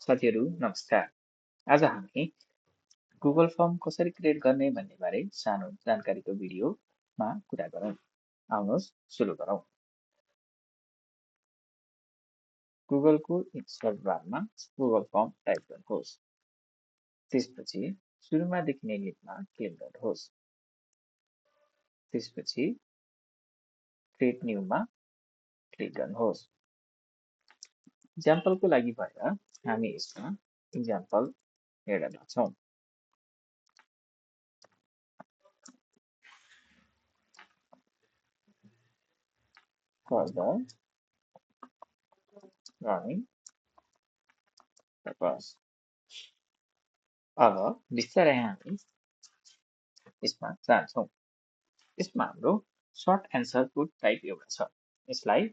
साथीहरू नमस्कार। आज हामी गुगल फर्म कसरी क्रिएट गर्ने भन्ने बारे सानो जानकारीको भिडियोमा कुरा गरौँ। आउनुहोस् सुरु गरौँ। गुगलको सर्च बारमा गुगल फर्म टाइप गर्नुहोस्। त्यसपछि सुरुमा देखिने लिङ्कमा क्लिक गर्नुहोस्। त्यसपछि क्रिएट न्यूमा क्लिक गर्नुहोस्। इक्जाम्पलको लागि भएर हामी यसमा इक्जाम्पल हेर्न लाग्छौँ। Further learning purpose. अब बिस्तारै हामी यसमा जान्छौँ। यसमा हाम्रो सर्ट एन्सरको टाइप एउटा छ। यसलाई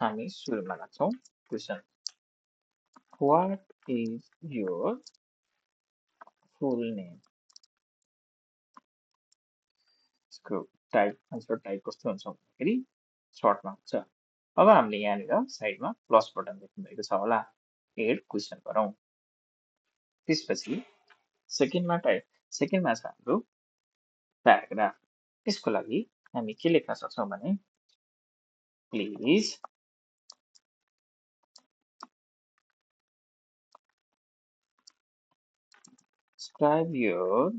हामी सुरुमा राख्छौँ। Question, what is your full name? यसको आन्सर टाइप कस्तो हुन्छ भन्दाखेरि सर्टमा हुन्छ। अब हामीले यहाँनिर साइडमा प्लस बटन देख्नुभएको छ होला, एड क्वेसन गरौँ। त्यसपछि सेकेन्डमा छ हाम्रो प्याराग्राफ। यसको लागि हामी के लेख्न सक्छौँ भने please describe your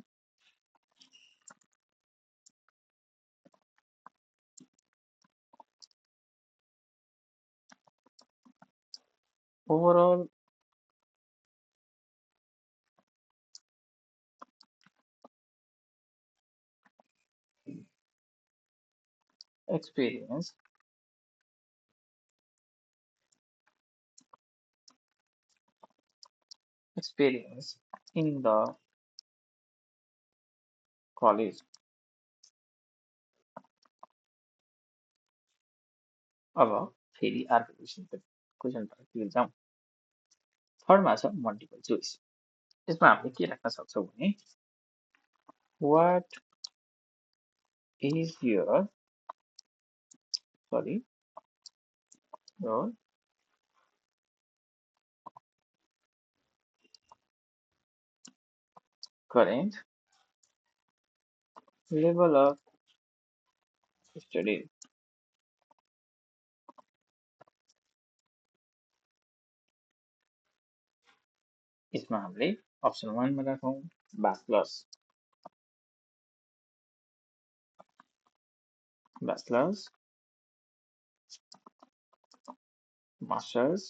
overall experience in the college. अब फेरि अर्को क्वेसनतिर जाउँ। थर्डमा छ मल्टिपल चोइस। यसमा हामीले के राख्न सक्छौँ भने what is your current level of study? यसमा हामीले अप्सन 1 मा राखौँ bachelor's, master's,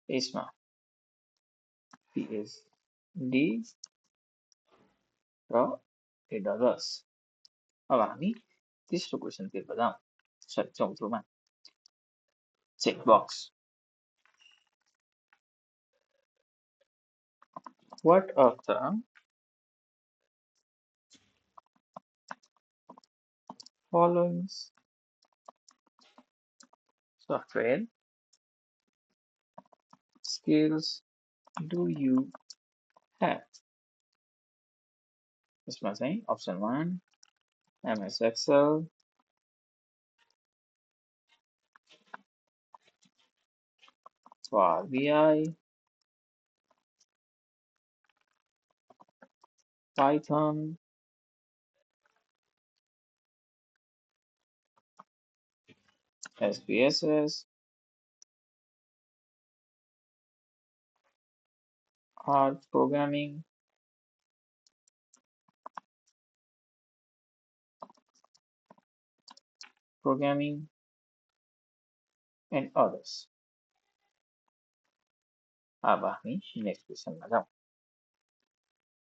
यसमा PhD र others. अब हामी तेस्रो क्वेसनतिर जाउँ। चौथोमा check box. What of the following software skills do you have? यसमा चाहिँ option 1 MS Excel, Power BI, Python, SPSS, R programming, and others. अब हामी नेक्स्ट क्वेसनमा जाउँ।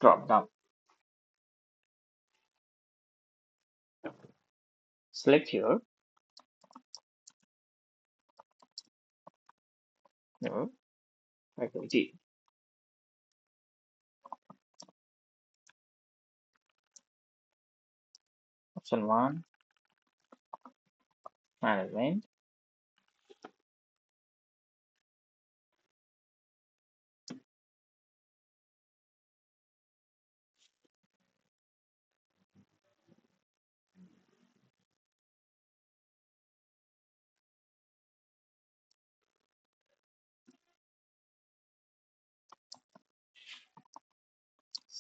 Drop down. Select your faculty. Option 1 management,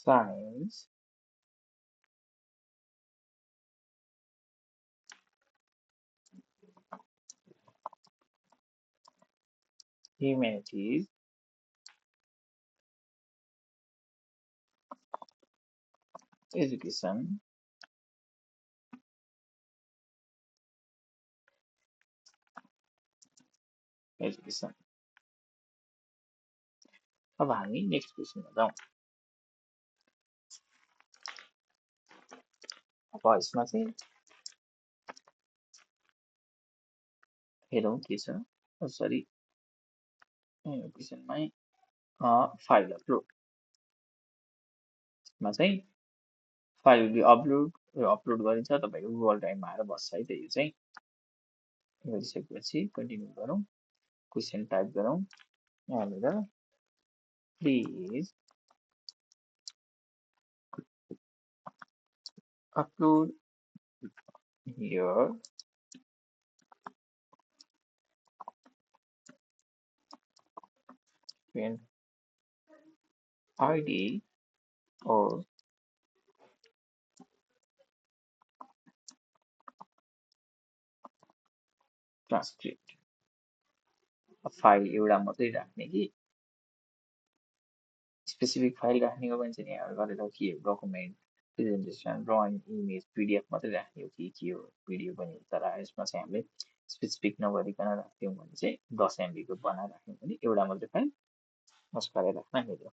science, humanities, education, education. अब हामी next क्वेसनमा जाउँ। अब यसमा चाहिँ हेरौँ के छ। सरी, क्वेसनमै फाइल अपलोडमा चाहिँ फाइल अपलोड गरिन्छ, तपाईँको गुगल ड्राइभमा आएर बस्छ है त। यो चाहिँ गरिसकेपछि कन्टिन्यू गरौँ, क्वेसन टाइप गरौँ। यहाँनिर please upload your student ID or transcript। File एउटा मात्रै राख्ने कि स्पेसिफिक फाइल राख्ने हो भने चाहिँ यहाँ गरेर के document, presentation, drawing, image, PDF मात्रै राख्ने हो कि के हो, भिडियो पनि हो। तर यसमा चाहिँ हामीले स्पेसिफिक नगरिकन राख्यौँ भने चाहिँ 10 MB को बनाएर राख्यौँ भने एउटा मात्रै फाइल होस् गरेर राख्न मिल्यो।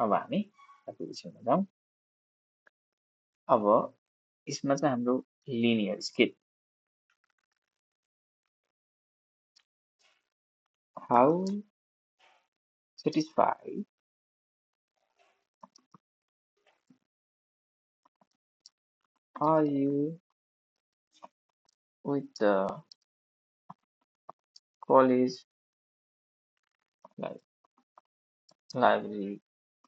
अब हामी एप्लिकेसनमा जाउँ। अब यसमा चाहिँ हाम्रो linear scale, how satisfied are you with the college library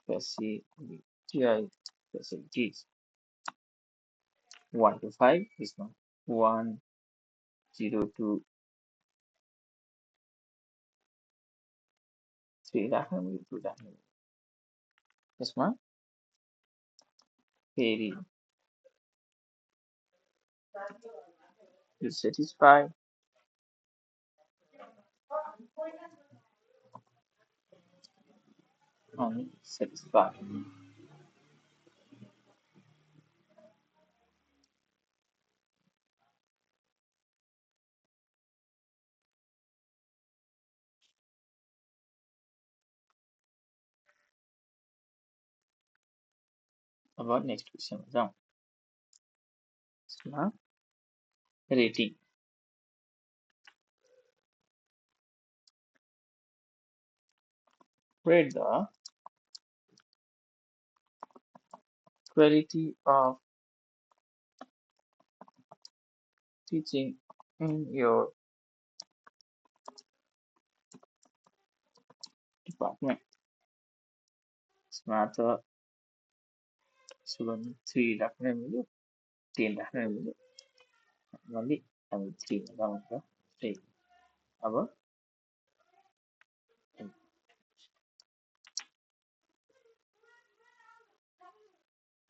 facilities? 1 to 5 is not 1, 0 to 3 राख्नु मिल्यो, 2 राख्नु मिल्यो। यसमा फेरि you satisfy unsatisfied। अब नेक्स्ट क्वेसनमा जाउँ। यसमा rating, rate the quality of teaching in your department। यसमा त 3 राख्नै मिल्यो, 10 राख्नै मिल्यो। नर्मली हामी 3 लगाउँछ। अब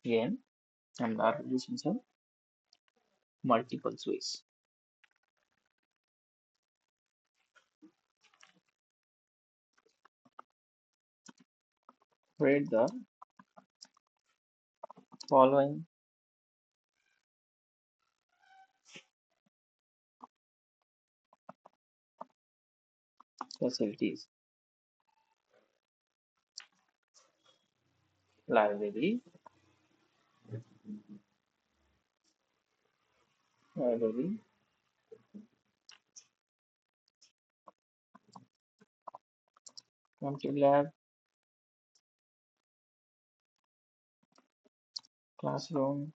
again हाम्रो एप्लिकेसन छ multiple choice. Rate the following facilities: library, computer lab, classroom,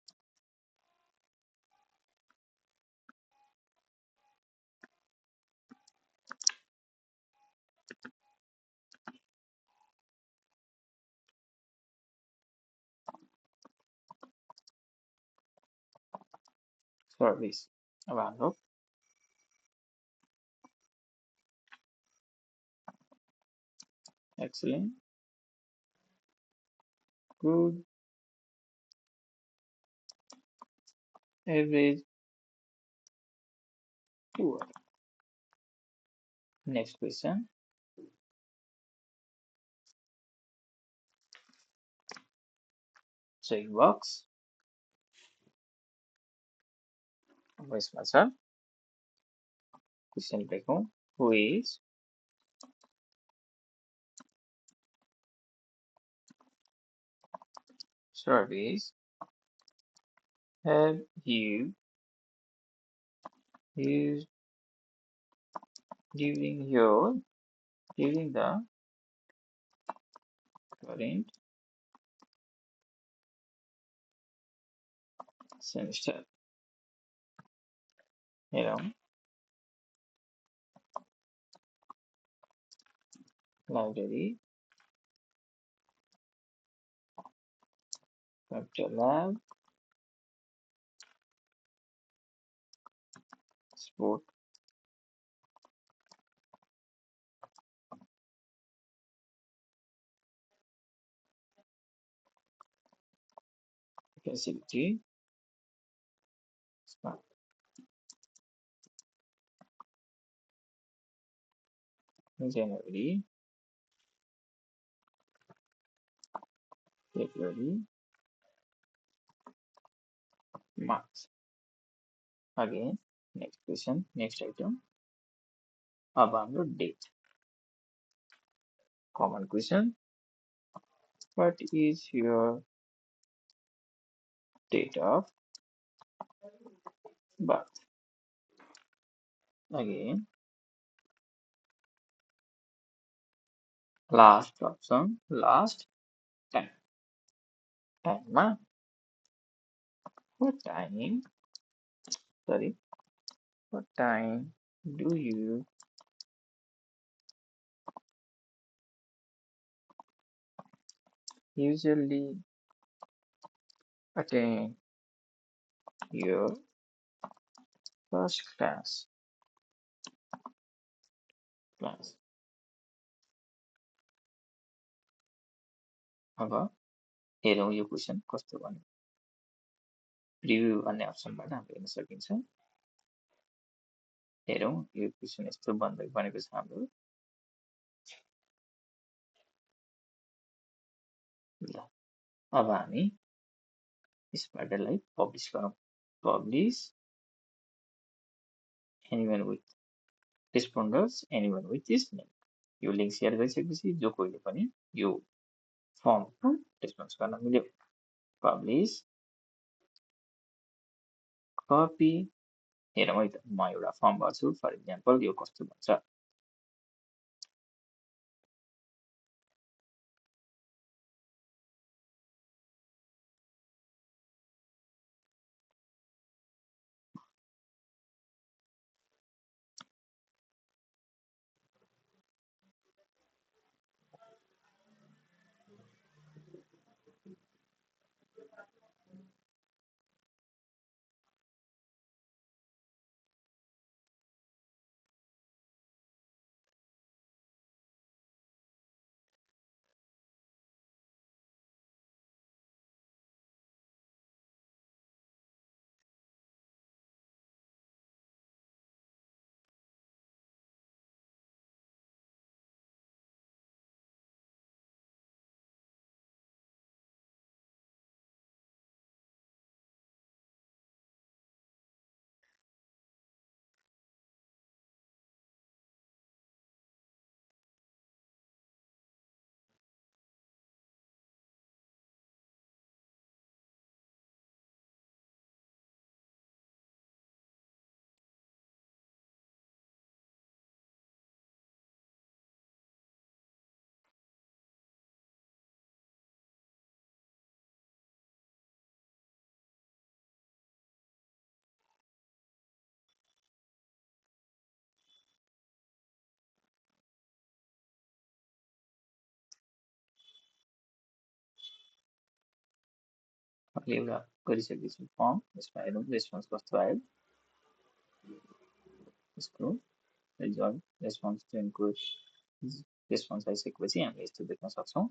service। अब हाम्रो excellent, good, average, poor. Next question. So it works. Vice versa. Question देखो. Who is service have you used during the current semester? You know, library, computer lab, sport facility, smart January, February, March. Again, next question, next item. About the date. Common question. What is your date of birth? Again, last option, last time. Time. What time? Sorry. What time do you usually attend your first class? अब हेरौँ यो question कस्तो भन्ने preview भन्ने अप्सनबाट हामीले हेर्न सकिन्छ हेरौँ यो क्वेसन यस्तो बनेको छ हाम्रो ल अब हामी यसबाट यसलाई पब्लिस गरौँ publish anyone with responders anyone with this name यो लिंक सेयर गरिसकेपछि जो कोहीले पनि यो फर्ममा रेस्पोन्स गर्न मिल्यो पब्लिस कपी हेरौँ है त म एउटा फर्म गर्छु फर इक्जाम्पल यो कस्तो भन्छ एउटा गरिसकेपछि फर्म यसमा हेरौँ रेस्पोन्स कस्तो आयो यसको रिजल्ट रेस्पोन्स टेनको रेस्पोन्स आइसकेपछि हामीले यस्तो देख्न सक्छौँ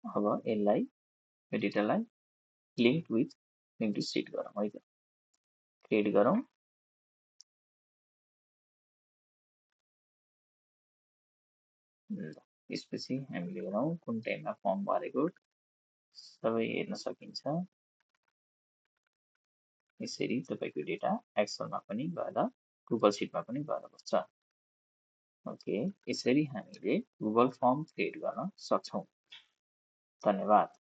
अब यसलाई यो डेटालाई link with link to sheet गरौँ है त क्रिएट गरौँ त्यसपछि हामीले हेरौँ कुन टाइममा फर्म भरेको सबै हेर्न सकिन्छ यसरी तपाईको डेटा एक्सेलमा पनि गएर गुगल सिटमा पनि गएर बस्छ ओके यसरी हामीले गुगल फर्म क्रिएट गर्न सक्छौं धन्यवाद